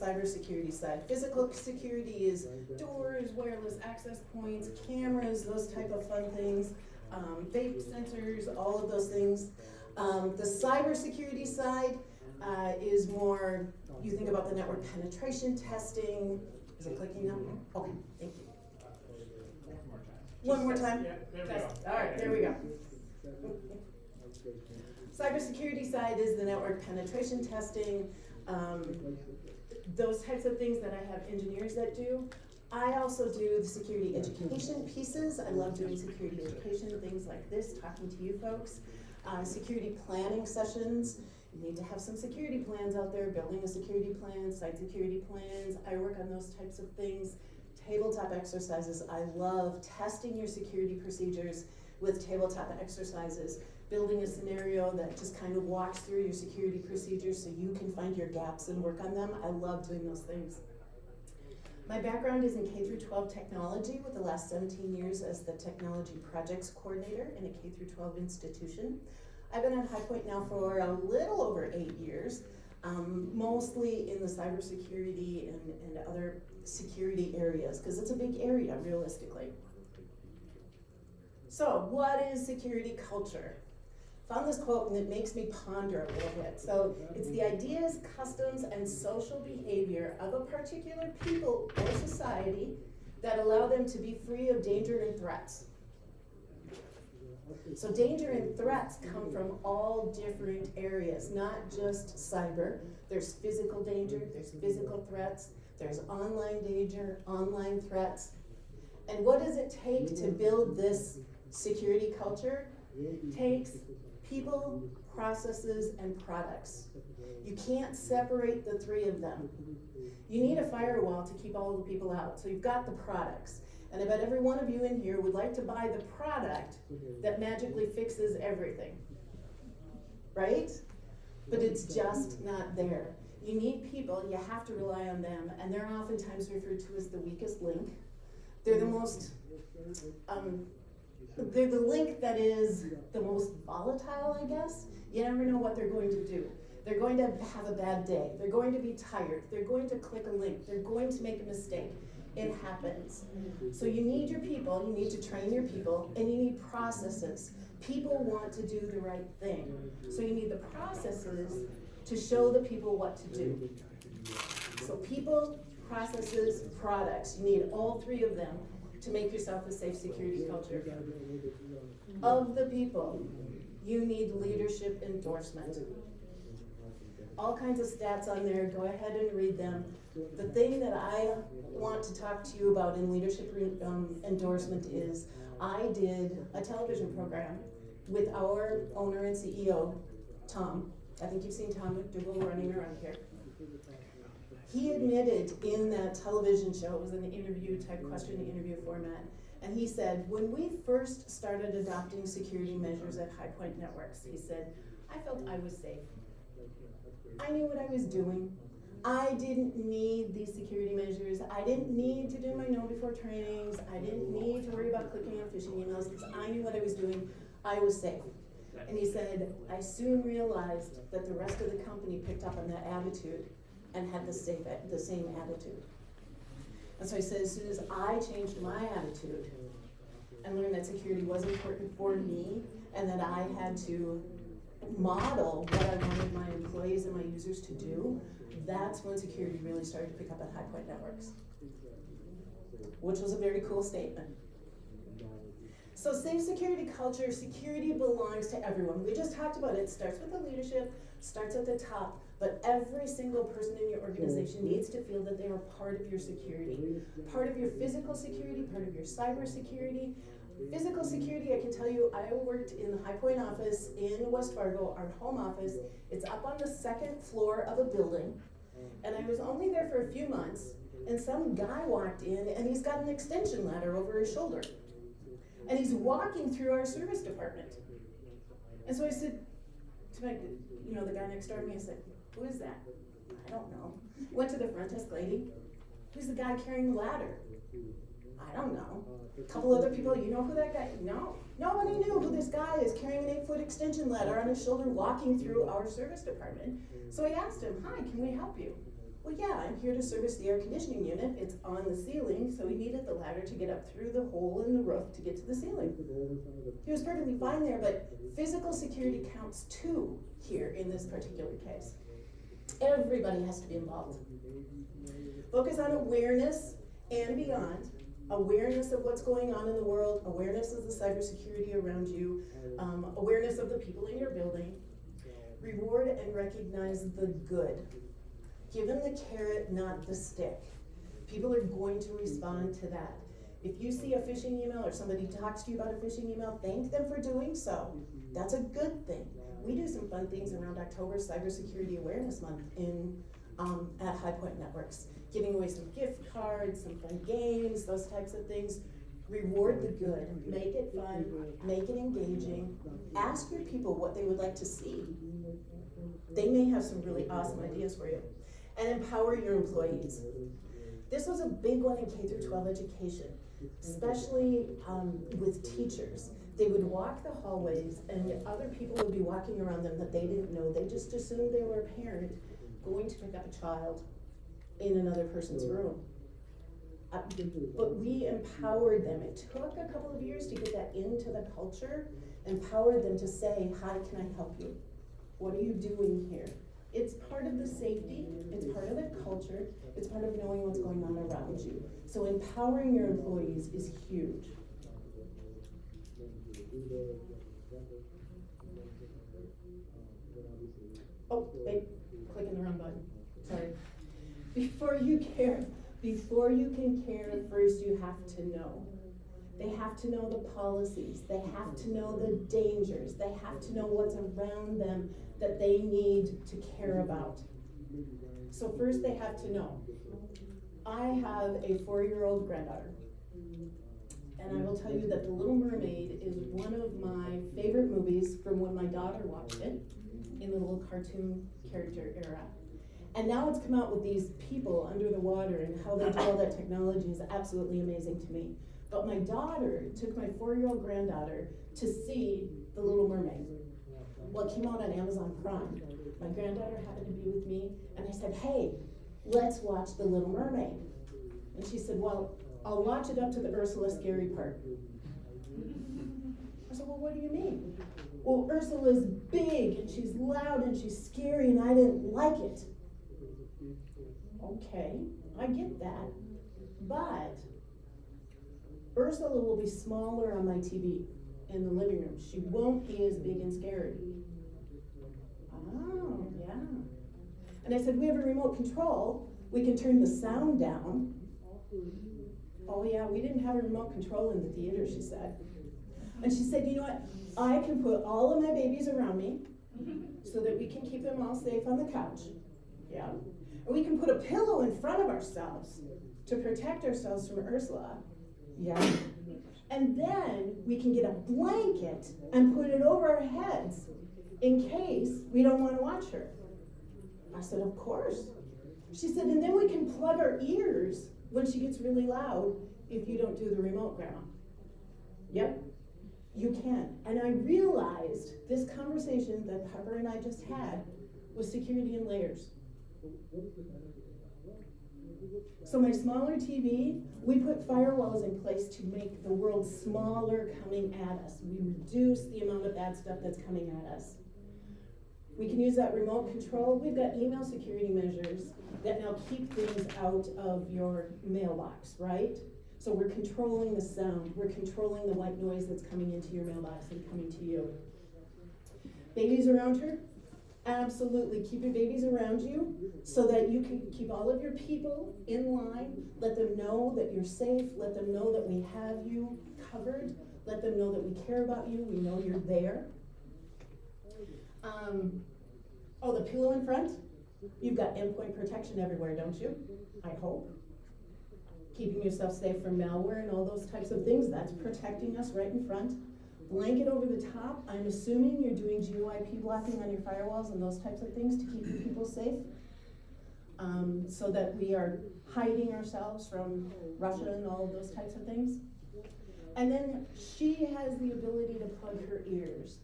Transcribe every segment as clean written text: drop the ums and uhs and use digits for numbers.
cybersecurity side. Physical security is doors, wireless access points, cameras, those type of fun things, vape sensors, all of those things. The cybersecurity side is more, you think about the network penetration testing. Is it clicking now? Okay, thank you. One more time? Yeah, there we go. All right, there we go. Cybersecurity side is the network penetration testing, those types of things that I have engineers that do. I also do the security education pieces. I love doing security education, things like this, talking to you folks. Security planning sessions. You need to have some security plans out there, building a security plan, site security plans. I work on those types of things. Tabletop exercises. I love testing your security procedures with tabletop exercises, building a scenario that just kind of walks through your security procedures so you can find your gaps and work on them. I love doing those things. My background is in K through 12 technology, with the last 17 years as the technology projects coordinator in a K through 12 institution. I've been at High Point now for a little over 8 years, mostly in the cybersecurity and other security areas, because it's a big area realistically. So what is security culture? Found this quote and it makes me ponder a little bit. So it's the ideas, customs, and social behavior of a particular people or society that allow them to be free of danger and threats. So danger and threats come from all different areas, not just cyber. There's physical danger, there's physical threats, there's online danger, online threats. And what does it take to build this security culture? It takes people, processes, and products. You can't separate the three of them. You need a firewall to keep all the people out. So you've got the products. And I bet every one of you in here would like to buy the product that magically fixes everything, right? But it's just not there. You need people, you have to rely on them, and they're oftentimes referred to as the weakest link. They're the most, they're the link that is the most volatile, I guess. You never know what they're going to do. They're going to have a bad day. They're going to be tired. They're going to click a link. They're going to make a mistake. It happens. So you need your people, you need to train your people, and you need processes. People want to do the right thing. So you need the processes to show the people what to do. So people, processes, products. You need all three of them to make yourself a safe security culture. Of the people, you need leadership endorsement. All kinds of stats on there, go ahead and read them. The thing that I want to talk to you about in leadership endorsement is I did a television program with our owner and CEO, Tom. I think you've seen Tom McDougall running around here. He admitted in that television show, it was an interview type question and interview format, and he said, when we first started adopting security measures at High Point Networks, he said, I felt I was safe. I knew what I was doing. I didn't need these security measures. I didn't need to do my know before trainings. I didn't need to worry about clicking on phishing emails because I knew what I was doing. I was safe. And he said, I soon realized that the rest of the company picked up on that attitude and had the same attitude. And so he said, as soon as I changed my attitude and learned that security was important for me and that I had to model what I wanted my employees and my users to do, that's when security really started to pick up at High Point Networks, which was a very cool statement. So safe security culture, security belongs to everyone. We just talked about it. It starts with the leadership, starts at the top, but every single person in your organization needs to feel that they are part of your security, part of your physical security, part of your cyber security. Physical security, I can tell you, I worked in the High Point office in West Fargo, our home office. It's up on the second floor of a building, and I was only there for a few months, and some guy walked in, and he's got an extension ladder over his shoulder, and he's walking through our service department. And so I said to my, the guy next door to me, I said, who is that? I don't know. Went to the front desk lady. Who's the guy carrying the ladder? I don't know. A couple other people, you know who that guy? No. Nobody knew who this guy is carrying an 8-foot extension ladder on his shoulder walking through our service department. So I asked him, hi, can we help you? Well, yeah, I'm here to service the air conditioning unit. It's on the ceiling, so he needed the ladder to get up through the hole in the roof to get to the ceiling. He was perfectly fine there, but physical security counts too here in this particular case. Everybody has to be involved. Focus on awareness and beyond. Awareness of what's going on in the world, awareness of the cybersecurity around you, awareness of the people in your building. Reward and recognize the good. Give them the carrot, not the stick. People are going to respond to that. If you see a phishing email or somebody talks to you about a phishing email, thank them for doing so. That's a good thing. We do some fun things around October Cybersecurity Awareness Month at High Point Networks, giving away some gift cards, some fun games, those types of things. Reward the good, make it fun, make it engaging. Ask your people what they would like to see. They may have some really awesome ideas for you. And empower your employees. This was a big one in K through 12 education, especially with teachers. They would walk the hallways and other people would be walking around them that they didn't know. They just assumed they were a parent going to pick up a child in another person's room. But we empowered them. It took a couple of years to get that into the culture, empowered them to say, hi, can I help you? What are you doing here? It's part of the safety, it's part of the culture, it's part of knowing what's going on around you. So empowering your employees is huge. Oh, wait, clicking the wrong button, sorry. Before you can care, first you have to know. They have to know the policies, they have to know the dangers, they have to know what's around them that they need to care about. So first they have to know. I have a 4-year-old granddaughter. And I will tell you that The Little Mermaid is one of my favorite movies from when my daughter watched it in the little cartoon character era. And now it's come out with these people under the water and how they do all that technology is absolutely amazing to me. But my daughter took my 4-year-old granddaughter to see The Little Mermaid. Well, it came out on Amazon Prime. My granddaughter happened to be with me, and I said, hey, let's watch The Little Mermaid. And she said, well, I'll watch it up to the Ursula scary part. I said, well, what do you mean? Well, Ursula's big, and she's loud, and she's scary, and I didn't like it. Okay, I get that. But Ursula will be smaller on my TV in the living room. She won't be as big and scary. Oh, yeah. And I said, we have a remote control. We can turn the sound down. Oh, yeah, we didn't have a remote control in the theater, she said. And she said, you know what? I can put all of my babies around me so that we can keep them all safe on the couch. Yeah. And we can put a pillow in front of ourselves to protect ourselves from Ursula. Yeah. And then we can get a blanket and put it over our heads in case we don't want to watch her. I said, of course. She said, and then we can plug our ears when she gets really loud if you don't do the remote, Grandma. Yep, you can. And I realized this conversation that Harper and I just had was security in layers. So my smaller TV, we put firewalls in place to make the world smaller coming at us. We reduce the amount of bad stuff that's coming at us. We can use that remote control. We've got email security measures that now keep things out of your mailbox, right? So we're controlling the sound. We're controlling the white noise that's coming into your mailbox and coming to you. Babies around her? Absolutely. Keep your babies around you so that you can keep all of your people in line. Let them know that you're safe. Let them know that we have you covered. Let them know that we care about you. We know you're there. Oh, the pillow in front? You've got endpoint protection everywhere, don't you? I hope. Keeping yourself safe from malware and all those types of things. That's protecting us right in front. Blanket over the top. I'm assuming you're doing GUIP blocking on your firewalls and those types of things to keep your people safe. So that we are hiding ourselves from Russia and all of those types of things. And then she has the ability to plug her ears.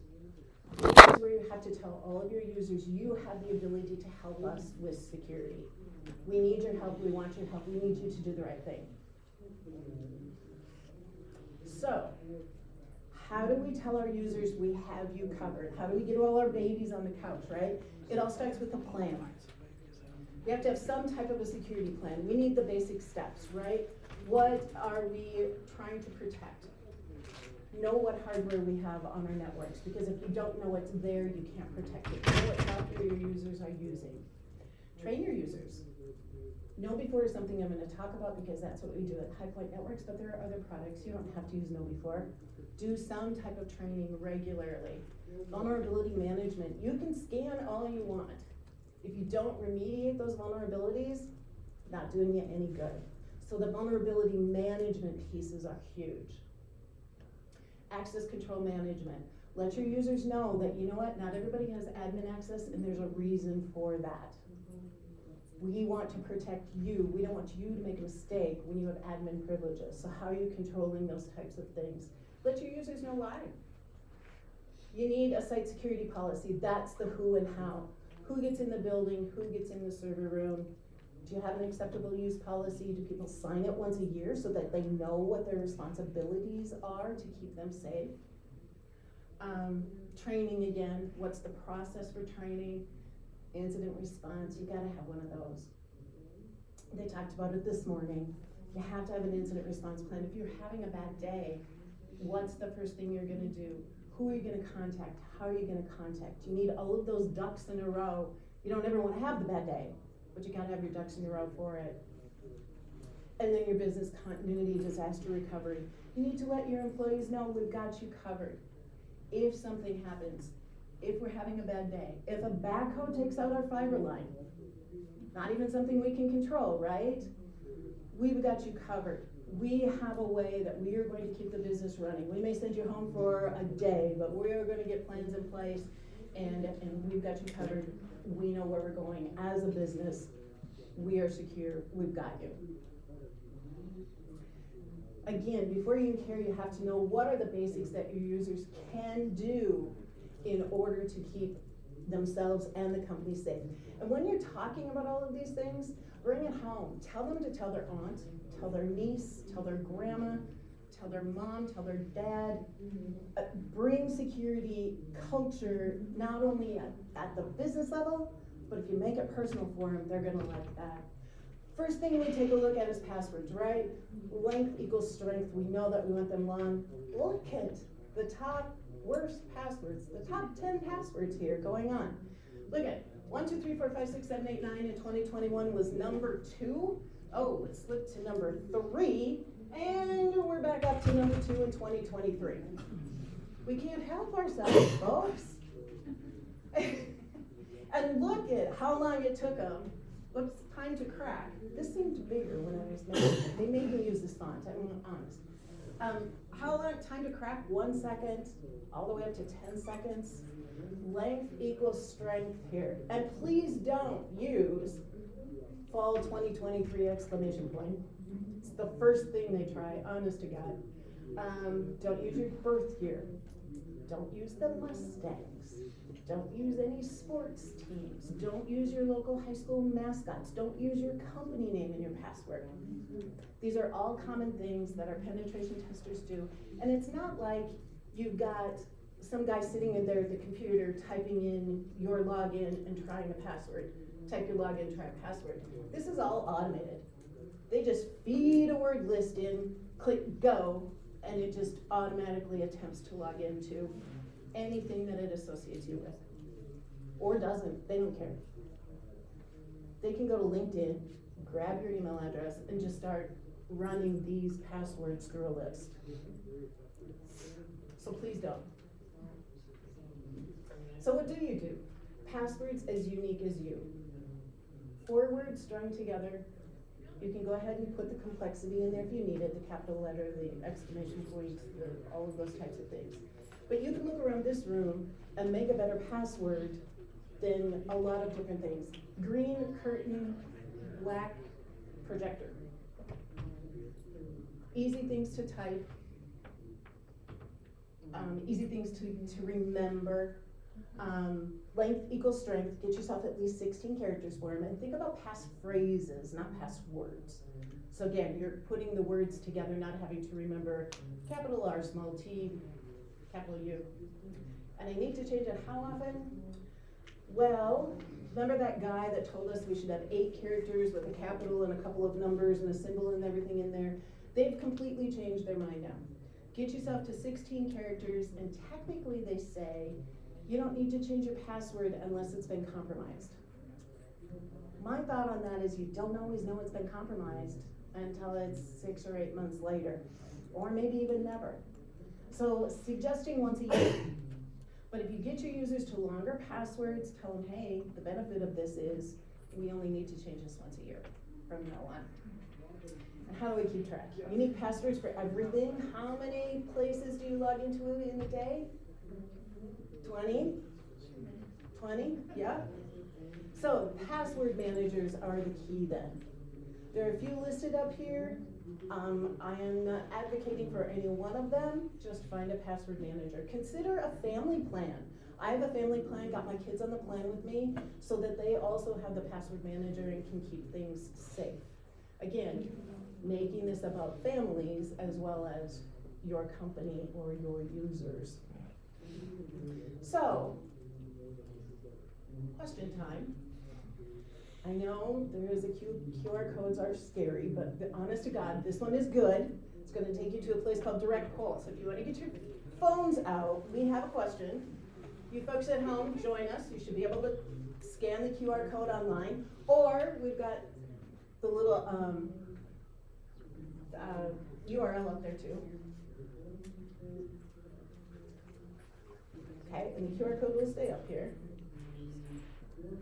This is where you have to tell all of your users you have the ability to help us with security. We need your help, we want your help, we need you to do the right thing. So, how do we tell our users we have you covered? How do we get all our babies on the couch, right? It all starts with a plan. We have to have some type of a security plan. We need the basic steps, right? What are we trying to protect? Know what hardware we have on our networks, because if you don't know what's there, you can't protect it. Know what software your users are using. Train your users. Know before is something I'm going to talk about because that's what we do at High Point Networks, but there are other products. You don't have to use know before. Do some type of training regularly. Vulnerability management. You can scan all you want. If you don't remediate those vulnerabilities, not doing you any good. So the vulnerability management pieces are huge. Access control management. Let your users know that, you know what, not everybody has admin access and there's a reason for that. We want to protect you. We don't want you to make a mistake when you have admin privileges. So how are you controlling those types of things? Let your users know why. You need a site security policy. That's the who and how. Who gets in the building? Who gets in the server room? Do you have an acceptable use policy? Do people sign it once a year so that they know what their responsibilities are to keep them safe? Training again. What's the process for training? Incident response, you gotta have one of those. They talked about it this morning. You have to have an incident response plan. If you're having a bad day, what's the first thing you're gonna do? Who are you gonna contact? How are you gonna contact? You need all of those ducks in a row. You don't ever wanna have the bad day, but you gotta have your ducks in a row for it. And then your business continuity, disaster recovery. You need to let your employees know we've got you covered. If something happens, if we're having a bad day, if a backhoe takes out our fiber line, not even something we can control, right? We've got you covered. We have a way that we are going to keep the business running. We may send you home for a day, but we are going to get plans in place and we've got you covered. We know where we're going as a business. We are secure, we've got you. Again, before you can care, you have to know what are the basics that your users can do in order to keep themselves and the company safe. And when you're talking about all of these things, bring it home. Tell them to tell their aunt, tell their niece, tell their grandma, tell their mom, tell their dad. Bring security culture not only at the business level, but if you make it personal for them, they're gonna like that. First thing we take a look at is passwords, right? Length equals strength. We know that we want them long. Look at the top worst passwords, the top 10 passwords here going on. Look at 1, 2, 3, 4, 5, 6, 7, 8, 9 in 2021 was number 2. Oh, it slipped to number 3, and we're back up to number 2 in 2023. We can't help ourselves, folks. And look at how long it took them. Whoops, time to crack. This seemed bigger when I was making it. They made me use this font, I'm honest. How long time to crack? 1 second, all the way up to 10 seconds. Length equals strength here. And please don't use fall 2023 exclamation point. It's the first thing they try, honest to God. Don't use your birth year. Don't use the Mustangs. Don't use any sports teams. Don't use your local high school mascots. Don't use your company name in your password. These are all common things that our penetration testers do. And it's not like you've got some guy sitting in there at the computer typing in your login and trying a password. Type your login, try a password. This is all automated. They just feed a word list in, click go, and it just automatically attempts to log into anything that it associates you with. Or doesn't, they don't care. They can go to LinkedIn, grab your email address, and just start running these passwords through a list. So please don't. So what do you do? Passwords as unique as you. 4 words strung together. You can go ahead and put the complexity in there if you need it, the capital letter, the exclamation points, all of those types of things. But you can look around this room and make a better password than a lot of different things. Green curtain, black projector. Easy things to type, easy things to remember. Length equals strength. Get yourself at least 16 characters for them. And think about passphrases, not passwords. So again, you're putting the words together, not having to remember capital R, small t, capital U. And I need to change it how often? Well, remember that guy that told us we should have 8 characters with a capital and a couple of numbers and a symbol and everything in there? They've completely changed their mind now. Get yourself to 16 characters, and technically they say you don't need to change your password unless it's been compromised. My thought on that is you don't always know it's been compromised until it's 6 or 8 months later, or maybe even never. So suggesting once a year. But if you get your users to longer passwords, tell them, hey, the benefit of this is we only need to change this once a year from now on. And how do we keep track? Unique passwords for everything. How many places do you log into in a day? 20? 20? Yeah? So password managers are the key then. There are a few listed up here. I am not advocating for any one of them. Just find a password manager. Consider a family plan. I have a family plan, got my kids on the plan with me, so that they also have the password manager and can keep things safe. Again, making this about families as well as your company or your users. So, question time. I know there is QR codes are scary, but honest to God, this one is good. It's going to take you to a place called Direct Poll. So if you want to get your phones out, we have a question. You folks at home, join us. You should be able to scan the QR code online, or we've got the little URL up there too. Okay, and the QR code will stay up here.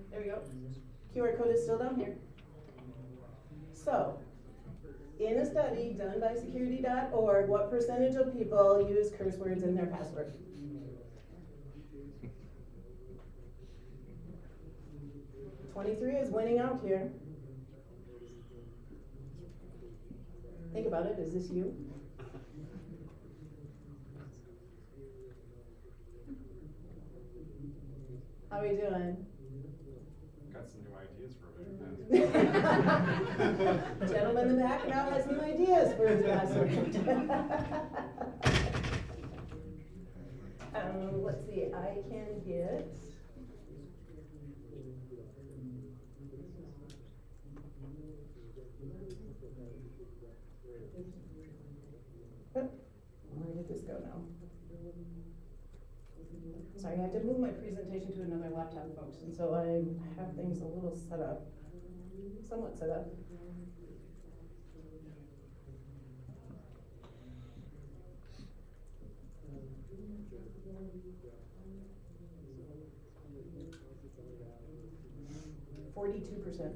There we go. QR code is still down here. So, in a study done by security.org, what percentage of people use curse words in their password? "23 is winning out here. Think about it, is this you? How are we doing? Got some new ideas for me. Gentleman in the back now has new ideas for his password. Let's see, I can get. Where did this go now? Sorry, I had to move my presentation to another laptop, folks, and so I have things a little set up, somewhat set up. %.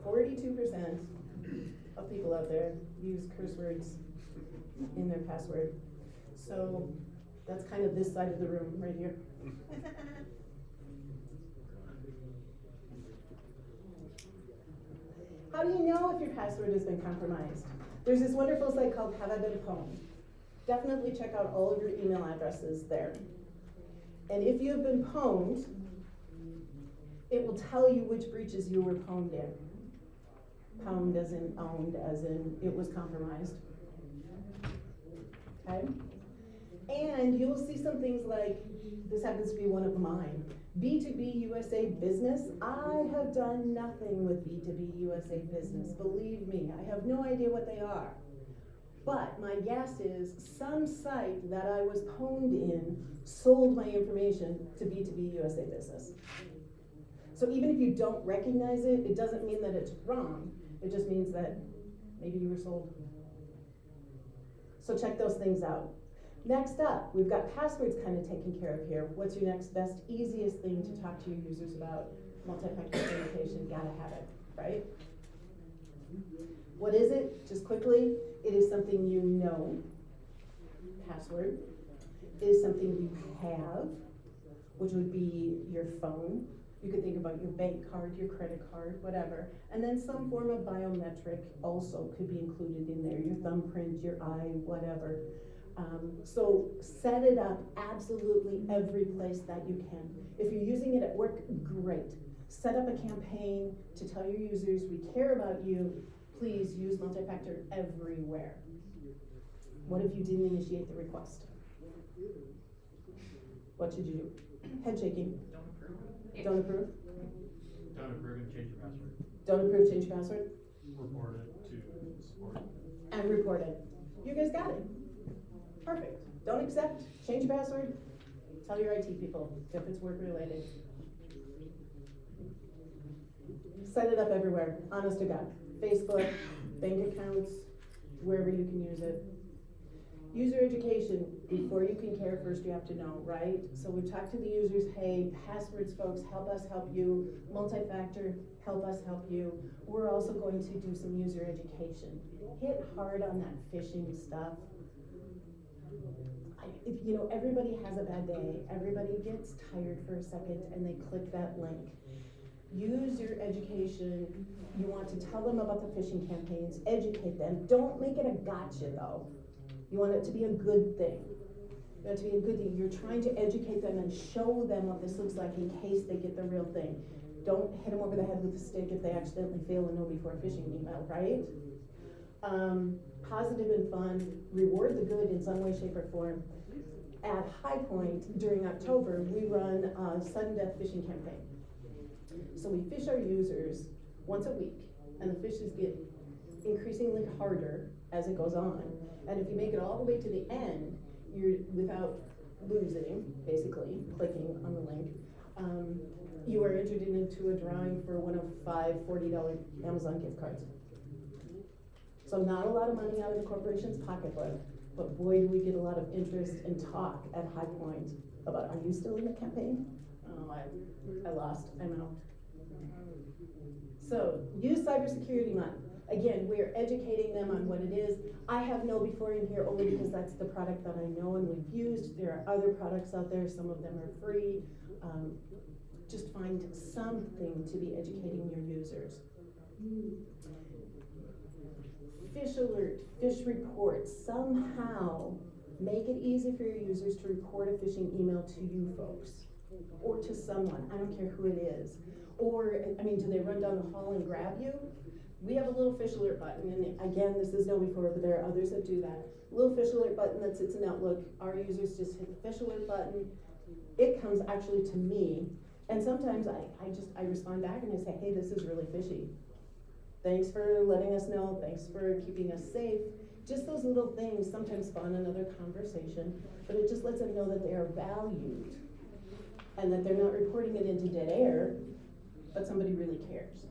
42% of people out there use curse words in their password. So that's kind of this side of the room right here. How do you know if your password has been compromised? There's this wonderful site called Have I Been Pwned? Definitely check out all of your email addresses there. And if you've been pwned, it will tell you which breaches you were pwned in. Pwned as in owned, as in it was compromised. Okay? And you'll see some things like, this happens to be one of mine, B2B USA Business. I have done nothing with B2B USA Business. Believe me, I have no idea what they are. But my guess is some site that I was pwned in sold my information to B2B USA Business. So even if you don't recognize it, it doesn't mean that it's wrong. It just means that maybe you were sold. So check those things out. Next up, we've got passwords kind of taken care of here. What's your next best, easiest thing to talk to your users about? Multi-factor authentication, gotta have it, right? What is it? Just quickly, it is something you know, password. It is something you have, which would be your phone. You could think about your bank card, your credit card, whatever. And then some form of biometric also could be included in there, your thumbprint, your eye, whatever. So set it up absolutely every place that you can. If you're using it at work, great. Set up a campaign to tell your users, we care about you, please use multi-factor everywhere. What if you didn't initiate the request? What should you do? Head shaking. Don't approve. Don't approve? Don't approve and change your password. Don't approve, change password? Report it to support. And report it. You guys got it. Perfect. Don't accept, change password, tell your IT people if it's work related. Set it up everywhere, honest to God. Facebook, bank accounts, wherever you can use it. User education, before you can care, first you have to know, right? So we talk to the users, hey, passwords folks, help us help you. Multi-factor, help us help you. We're also going to do some user education. Hit hard on that phishing stuff. You know, everybody has a bad day. Everybody gets tired for a second and they click that link. Use your education. You want to tell them about the phishing campaigns, educate them. Don't make it a gotcha though. You want it to be a good thing. You want it to be a good thing. You're trying to educate them and show them what this looks like in case they get the real thing. Don't hit them over the head with a stick if they accidentally fail a no before phishing email, right? Positive and fun, reward the good in some way, shape, or form. At High Point during October, we run a sudden death phishing campaign. So we fish our users once a week, and the fishes get increasingly harder as it goes on. And if you make it all the way to the end, you're without losing, basically, clicking on the link, you are entered into a drawing for one of 5 $40 Amazon gift cards. So not a lot of money out of the corporation's pocketbook, but boy, do we get a lot of interest and talk at High Point about, are you still in the campaign? Oh, I lost, I'm out. So use Cybersecurity Month. Again, we're educating them on what it is. I have Know Before in here only because that's the product that I know and we've used. There are other products out there, some of them are free. Just find something to be educating your users. Fish alert, fish report, somehow make it easy for your users to report a phishing email to you folks or to someone, I don't care who it is. Or, I mean, do they run down the hall and grab you? We have a little fish alert button, and again, this is Know Before, but there are others that do that. A little fish alert button that sits in Outlook, our users just hit the fish alert button, it comes actually to me, and sometimes I respond back and I say, hey, this is really fishy. Thanks for letting us know, thanks for keeping us safe. Just those little things sometimes spawn another conversation, but it just lets them know that they are valued and that they're not reporting it into dead air, but somebody really cares.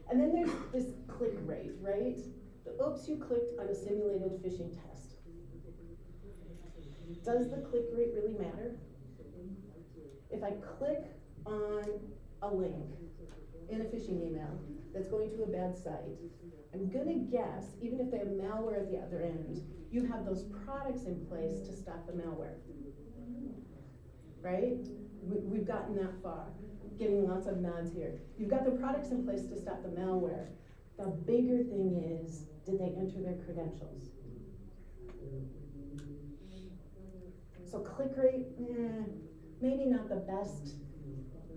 And then there's this click rate, right? The oops, you clicked on a simulated phishing test. Does the click rate really matter? If I click on a link in a phishing email that's going to a bad site, I'm gonna guess, even if they have malware at the other end, you have those products in place to stop the malware, right? We've gotten that far, getting lots of nods here. You've got the products in place to stop the malware. The bigger thing is, did they enter their credentials? So click rate, maybe not the best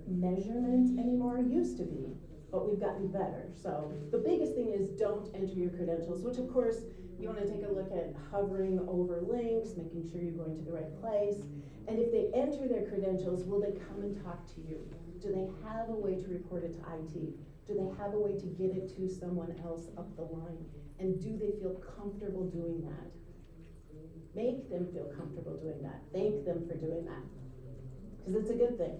measurement anymore, used to be, but we've gotten better. So the biggest thing is don't enter your credentials, which of course, you wanna take a look at hovering over links, making sure you're going to the right place. And if they enter their credentials, will they come and talk to you? Do they have a way to report it to IT? Do they have a way to get it to someone else up the line? And do they feel comfortable doing that? Make them feel comfortable doing that. Thank them for doing that. Because it's a good thing.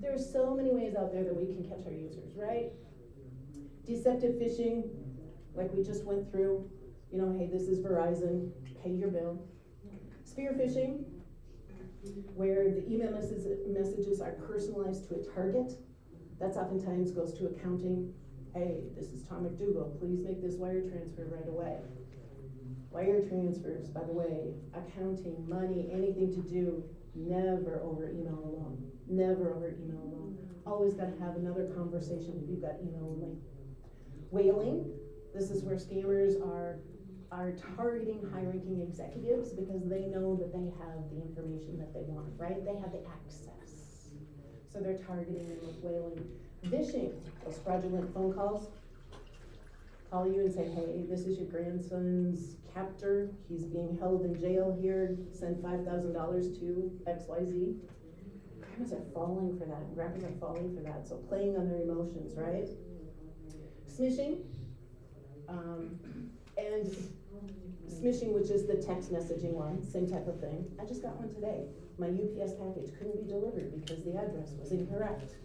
There are so many ways out there that we can catch our users, right? Deceptive phishing, like we just went through. You know, hey, this is Verizon, pay your bill. Spear phishing, where the email messages are personalized to a target. That oftentimes goes to accounting. Hey, this is Tom McDougall, please make this wire transfer right away. Wire transfers, by the way, accounting, money, anything to do, never over email alone. Never over email alone. Always gotta have another conversation if you've got email only. Whaling, this is where scammers are are targeting high-ranking executives because they know that they have the information that they want, right? They have the access. So they're targeting them with whaling. Vishing, those fraudulent phone calls, call you and say, hey, this is your grandson's captor. He's being held in jail here. Send $5,000 to XYZ. Grandmas are falling for that, and grandpas are falling for that. So playing on their emotions, right? Smishing. And smishing, which is the text messaging one, same type of thing. I just got one today. My UPS package couldn't be delivered because the address was incorrect.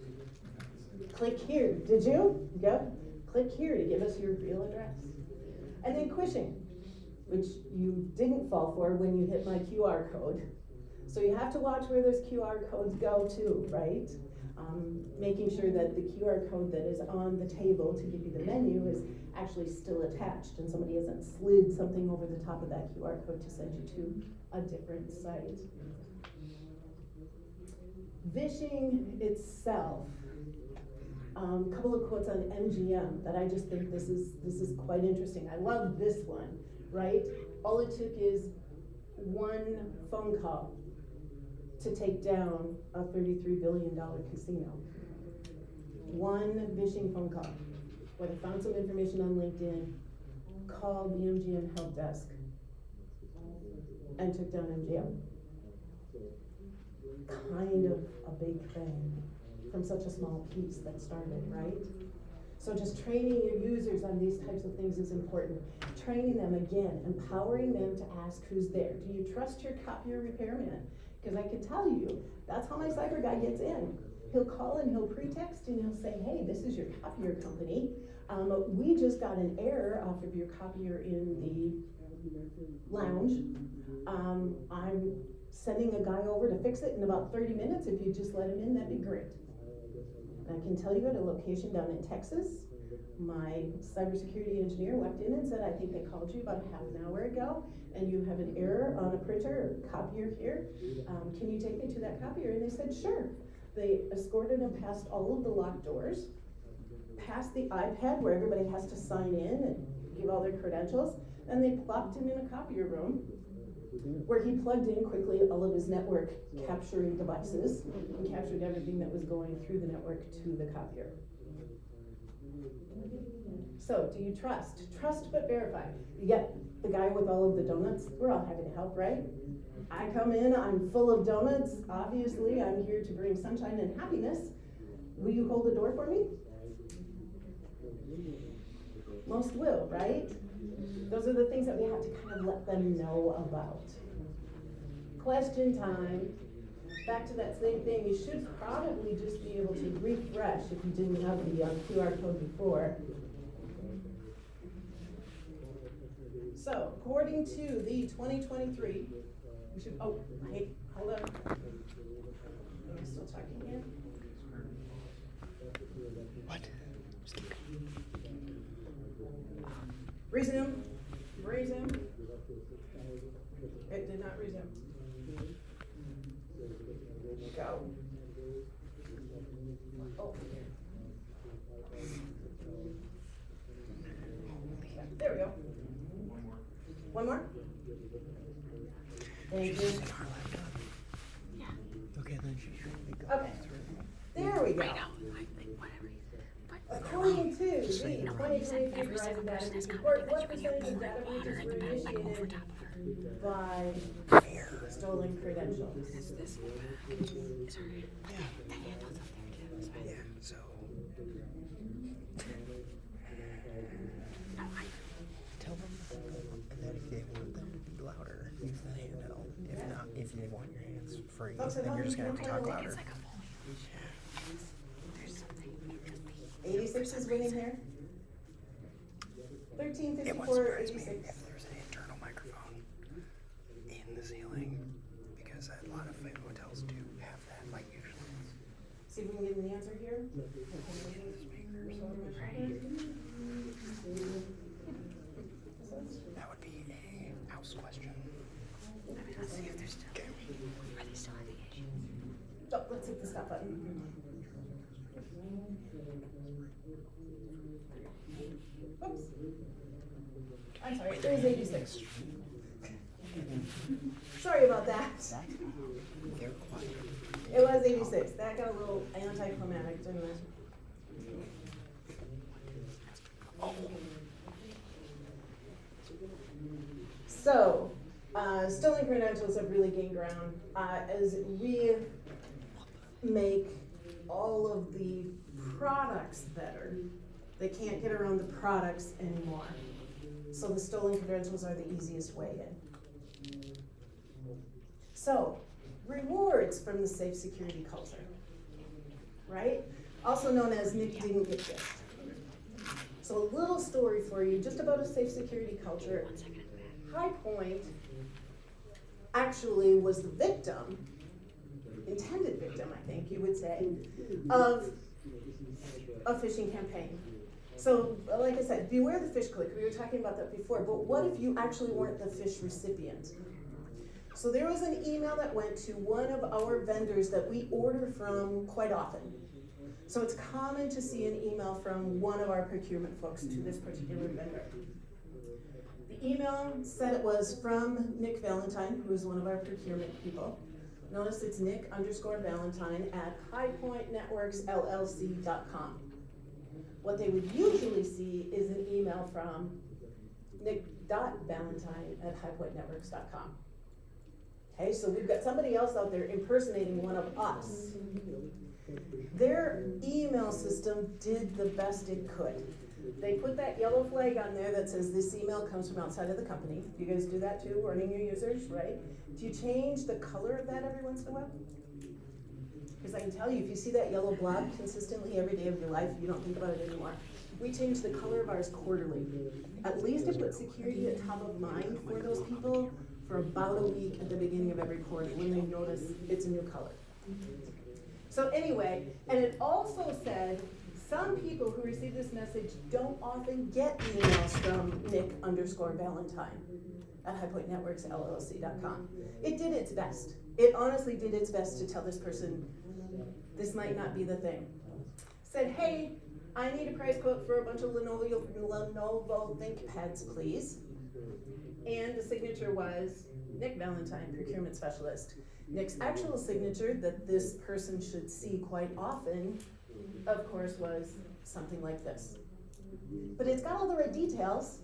Click here. Did you? Yep. Click here to give us your real address. And then quishing, which you didn't fall for when you hit my QR code. So you have to watch where those QR codes go to, right? Making sure that the QR code that is on the table to give you the menu is actually still attached and somebody hasn't slid something over the top of that QR code to send you to a different site. Vishing itself, a couple of quotes on MGM that I just think this is quite interesting. I love this one, right? All it took is one phone call to take down a $33 billion casino. One vishing phone call, where they found some information on LinkedIn, called the MGM help desk, and took down MGM. Kind of a big thing from such a small piece that started, right? So just training your users on these types of things is important. Training them again, empowering them to ask who's there. Do you trust your copier repairman? Because I can tell you, that's how my cyber guy gets in. He'll call and he'll pre-text and he'll say, hey, this is your copier company. We just got an error off of your copier in the lounge. I'm sending a guy over to fix it in about 30 minutes. If you just let him in, that'd be great. And I can tell you at a location down in Texas, my cybersecurity engineer walked in and said, I think they called you about a half an hour ago, and you have an error on a printer or copier here. Can you take me to that copier? And they said, sure. They escorted him past all of the locked doors, past the iPad where everybody has to sign in and give all their credentials, and they plopped him in a copier room where he plugged in quickly all of his network capturing devices and captured everything that was going through the network to the copier. So, do you trust? Trust but verify. You get the guy with all of the donuts, we're all happy to help, right? I come in, I'm full of donuts. Obviously, I'm here to bring sunshine and happiness. Will you hold the door for me? Most will, right? Those are the things that we have to kind of let them know about. Question time. Back to that same thing, you should probably just be able to refresh if you didn't have the QR code before. So, according to the 2023, we should, oh, hey, hold on. Am I still talking here? What? Resume. Resume. It did not resume. Go. Oh. There we go. One more? Thank you. Yeah. Okay, then she's ready to go. Okay. There we go. Right now, whatever. According to the 2023 Verizon Data Breach Report, what percentage of data breaches were initiated by stolen credentials? Yeah, so. Tell them that if they want them to be louder, use the handheld. If not, if you want your hands free, then you're just gonna have to talk louder. 86 is winning here. 1354, It wouldn't surprise 86. me if there's an internal microphone in the ceiling, because a lot of hotels do have that, like usually. See if we can get an answer here. That would be a house question. I mean, let's see if they're still. Okay. Are they still having issues? Oh, let's hit the stop button. Oops. I'm sorry, it was 86. Sorry about that. They're quiet. It was 86. That got a little anticlimactic, didn't it? So, stolen credentials have really gained ground as we make all of the products better. They can't get around the products anymore. So the stolen credentials are the easiest way in. So, rewards from the safe security culture, right? Also known as Nick didn't get this. So a little story for you, just about a safe security culture. High Point actually was the victim, intended victim, I think you would say, of a phishing campaign. So, like I said, beware the fish click. We were talking about that before, but what if you actually weren't the fish recipient? So there was an email that went to one of our vendors that we order from quite often. So it's common to see an email from one of our procurement folks to this particular vendor. The email said it was from Nick Valentine, who is one of our procurement people. Notice it's Nick_Valentine at highpointnetworksllc.com. What they would usually see is an email from Nick.Valentine at highpointnetworks.com. Okay, so we've got somebody else out there impersonating one of us. Their email system did the best it could. They put that yellow flag on there that says this email comes from outside of the company. You guys do that too, warning your users, right? Do you change the color of that every once in a while? Because I can tell you, if you see that yellow blob consistently every day of your life, you don't think about it anymore. We change the color of ours quarterly. At least it puts security at top of mind for those people for about a week at the beginning of every quarter when they notice it's a new color. So anyway, and it also said some people who receive this message don't often get emails from Nick_Valentine at highpointnetworksllc.com. It did its best. It honestly did its best to tell this person this might not be the thing. Said, hey, I need a price quote for a bunch of Lenovo ThinkPads, please. And the signature was Nick Valentine, procurement specialist. Nick's actual signature that this person should see quite often, of course, was something like this. But it's got all the right details.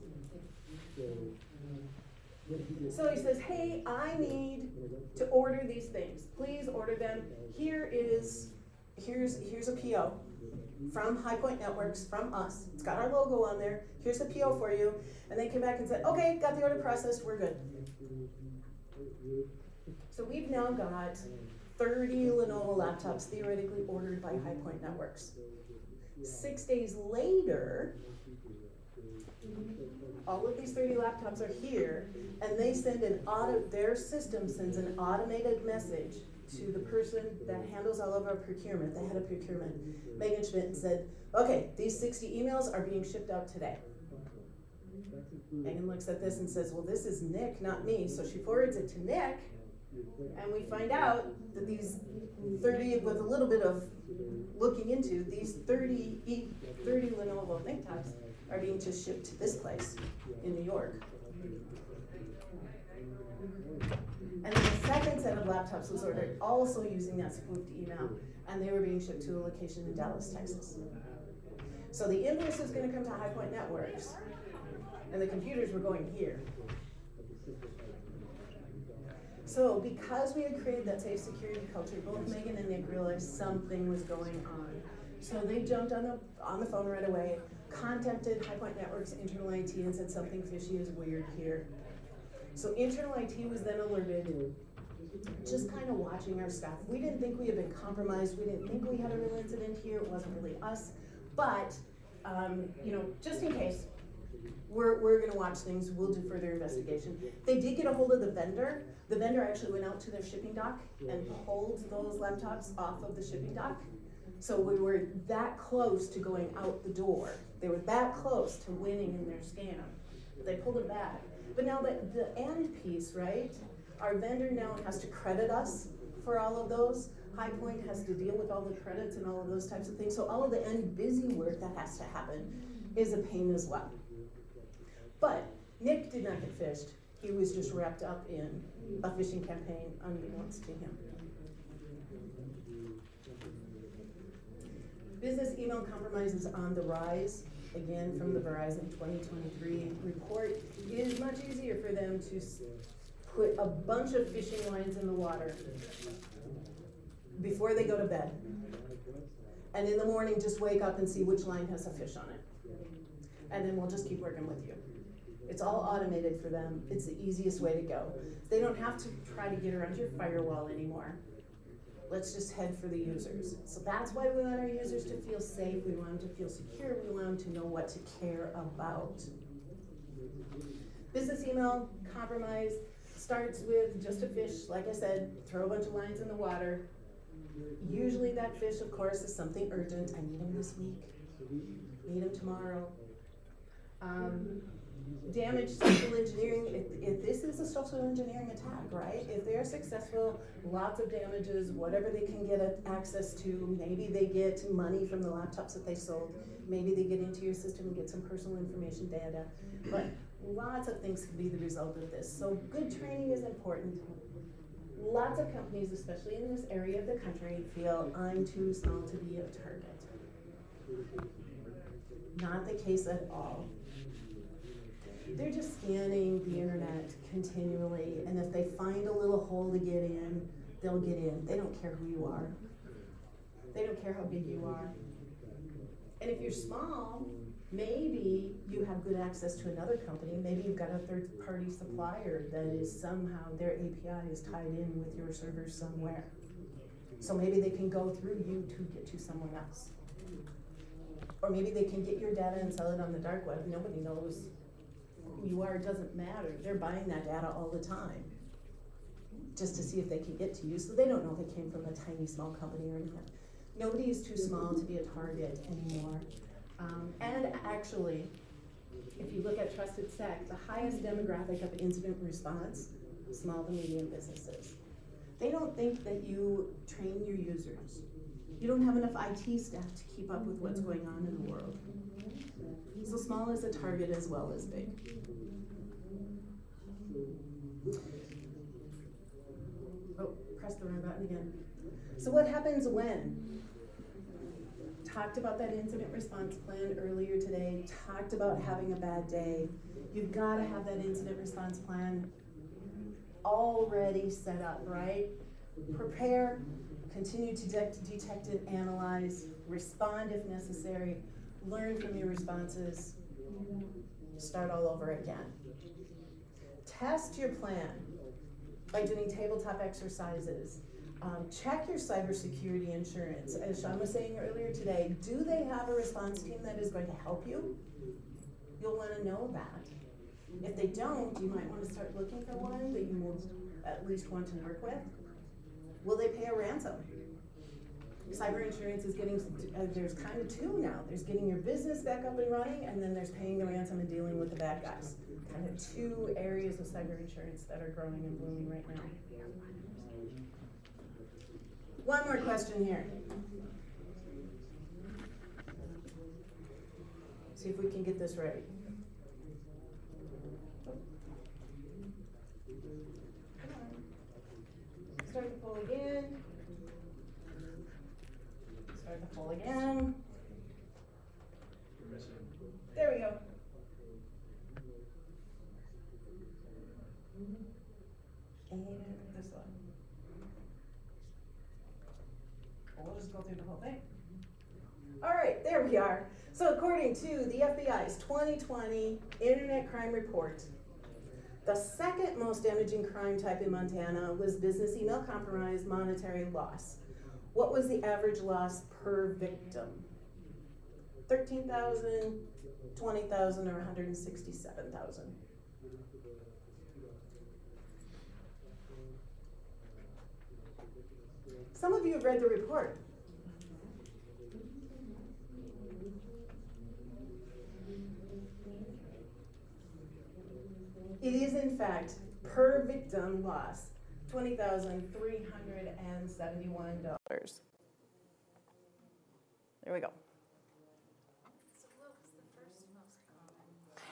So he says, hey, I need to order these things. Please order them. Here's a PO from High Point Networks, from us. It's got our logo on there. Here's the PO for you. And they came back and said, okay, got the order processed, we're good. So we've now got 30 Lenovo laptops theoretically ordered by High Point Networks. 6 days later, all of these 30 laptops are here, and they send their system sends an automated message to the person that handles all of our procurement, the head of procurement, Megan Schmidt, and said, okay, these 60 emails are being shipped out today. Megan looks at this and says, well, this is Nick, not me. So she forwards it to Nick, and we find out that these 30, with a little bit of looking into, these 30 Lenovo ThinkPads are being just shipped to this place in New York. And then the second set of laptops was ordered also using that spoofed email, and they were being shipped to a location in Dallas, Texas. So the invoice was going to come to High Point Networks, and the computers were going here. So because we had created that safe security culture, both Megan and Nick realized something was going on. So they jumped on the phone right away, contacted High Point Networks internal IT and said something fishy is weird here. So internal IT was then alerted, just kind of watching our stuff. We didn't think we had been compromised. We didn't think we had a real incident here. It wasn't really us. But, just in case, we're going to watch things. We'll do further investigation. They did get a hold of the vendor. The vendor actually went out to their shipping dock and pulled those laptops off of the shipping dock. So we were that close to going out the door. They were that close to winning in their scam. They pulled it back. But now the end piece, right? Our vendor now has to credit us for all of those. High Point has to deal with all the credits and all of those types of things. So all of the end busy work that has to happen is a pain as well. But Nick did not get fished. He was just wrapped up in a fishing campaign unbeknownst to him. Business email compromise is on the rise. Again, from the Verizon 2023 report, it is much easier for them to put a bunch of fishing lines in the water before they go to bed. And in the morning, just wake up and see which line has a fish on it. And then we'll just keep working with you. It's all automated for them. It's the easiest way to go. They don't have to try to get around your firewall anymore. Let's just head for the users. So that's why we want our users to feel safe. We want them to feel secure. We want them to know what to care about. Business email compromise starts with just a fish. Like I said, throw a bunch of lines in the water. Usually that fish, of course, is something urgent. I need them this week. Need them tomorrow. Damage social engineering, if this is a social engineering attack, right? If they're successful, lots of damages, whatever they can get access to, maybe they get money from the laptops that they sold, maybe they get into your system and get some personal information data, but lots of things could be the result of this. So good training is important. Lots of companies, especially in this area of the country, feel I'm too small to be a target. Not the case at all. They're just scanning the internet continually, and if they find a little hole to get in, they'll get in. They don't care who you are. They don't care how big you are. And if you're small, maybe you have good access to another company. Maybe you've got a third-party supplier that is somehow, their API is tied in with your server somewhere. So maybe they can go through you to get to someone else. Or maybe they can get your data and sell it on the dark web. Nobody knows who you are, it doesn't matter. They're buying that data all the time just to see if they can get to you. So they don't know if it came from a tiny, small company or not. Nobody is too small to be a target anymore. And actually, if you look at Trusted Sec, the highest demographic of incident response, small to medium businesses. They don't think that you train your users. You don't have enough IT staff to keep up with what's going on in the world. So small is a target as well as big. Oh, press the wrong button again. So what happens when? Talked about that incident response plan earlier today, talked about having a bad day. You've got to have that incident response plan already set up, right? Prepare, continue to detect and analyze, respond if necessary, learn from your responses, start all over again. Test your plan by doing tabletop exercises. Check your cybersecurity insurance. As Sean was saying earlier today, do they have a response team that is going to help you? You'll want to know that. If they don't, you might want to start looking for one that you will at least want to work with. Will they pay a ransom? Cyber insurance is getting, there's kind of two now. There's getting your business back up and running, and then there's paying the ransom and dealing with the bad guys. Kind of two areas of cyber insurance that are growing and blooming right now. One more question here. See if we can get this right. Come on. Start the poll again. Start the poll again. You're missing. There we go. And this one. We'll just go through the whole thing. All right, there we are. So according to the FBI's 2020 Internet Crime Report, the second most damaging crime type in Montana was business email compromise, monetary loss. What was the average loss per victim? 13,000, 20,000, or 167,000? Some of you have read the report. It is, in fact, per victim loss, $20,371. There we go. So what was the first most common?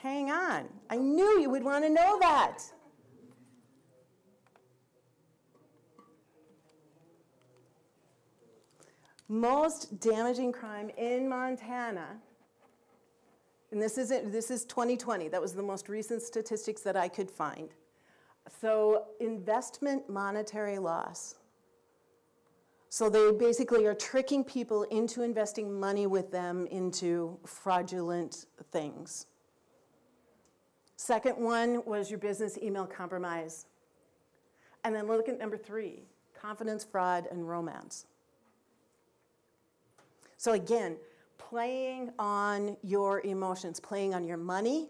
Hang on. on. I knew you would want to know that. Most damaging crime in Montana, and this is 2020. That was the most recent statistics that I could find. So investment monetary loss. So they basically are tricking people into investing money with them into fraudulent things. Second one was your business email compromise. And then look at number 3, confidence, fraud, and romance. So again, playing on your emotions, playing on your money,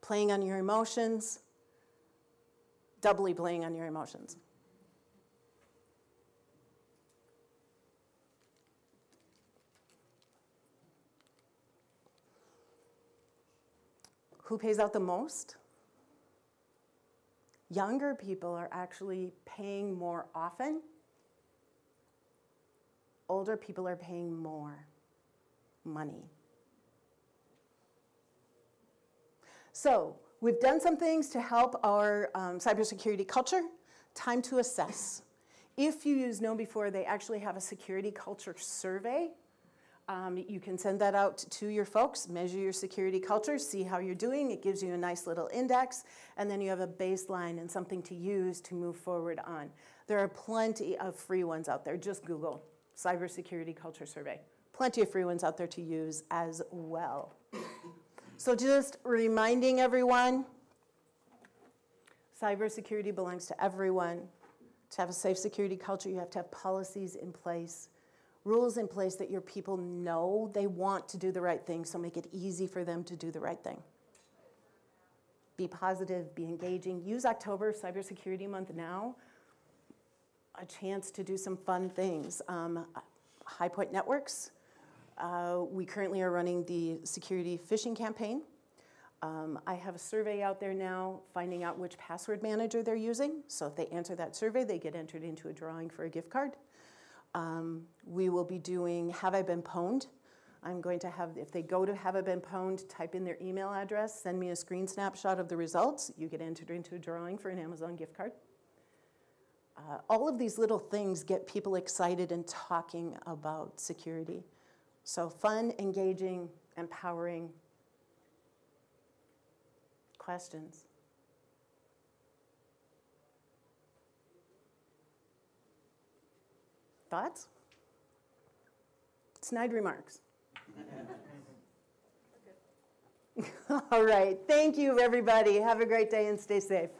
playing on your emotions, doubly playing on your emotions. Who pays out the most? Younger people are actually paying more often. Older people are paying more money. So we've done some things to help our cybersecurity culture. Time to assess. If you use KnowBe4, they actually have a security culture survey. You can send that out to your folks, measure your security culture, see how you're doing. It gives you a nice little index, and then you have a baseline and something to use to move forward on. There are plenty of free ones out there. Just Google Cybersecurity Culture Survey. Plenty of free ones out there to use as well. So just reminding everyone, cybersecurity belongs to everyone. To have a safe security culture, you have to have policies in place, rules in place that your people know they want to do the right thing, so make it easy for them to do the right thing. Be positive, be engaging. Use October, Cybersecurity Month now, a chance to do some fun things. High Point Networks, we currently are running the security phishing campaign. I have a survey out there now finding out which password manager they're using. So if they answer that survey, they get entered into a drawing for a gift card. We will be doing Have I Been Pwned? I'm going to have, if they go to Have I Been Pwned, type in their email address, send me a screen snapshot of the results. You get entered into a drawing for an Amazon gift card. All of these little things get people excited and talking about security. So fun, engaging, empowering. Questions? Thoughts? Snide remarks. All right. Thank you, everybody. Have a great day and stay safe.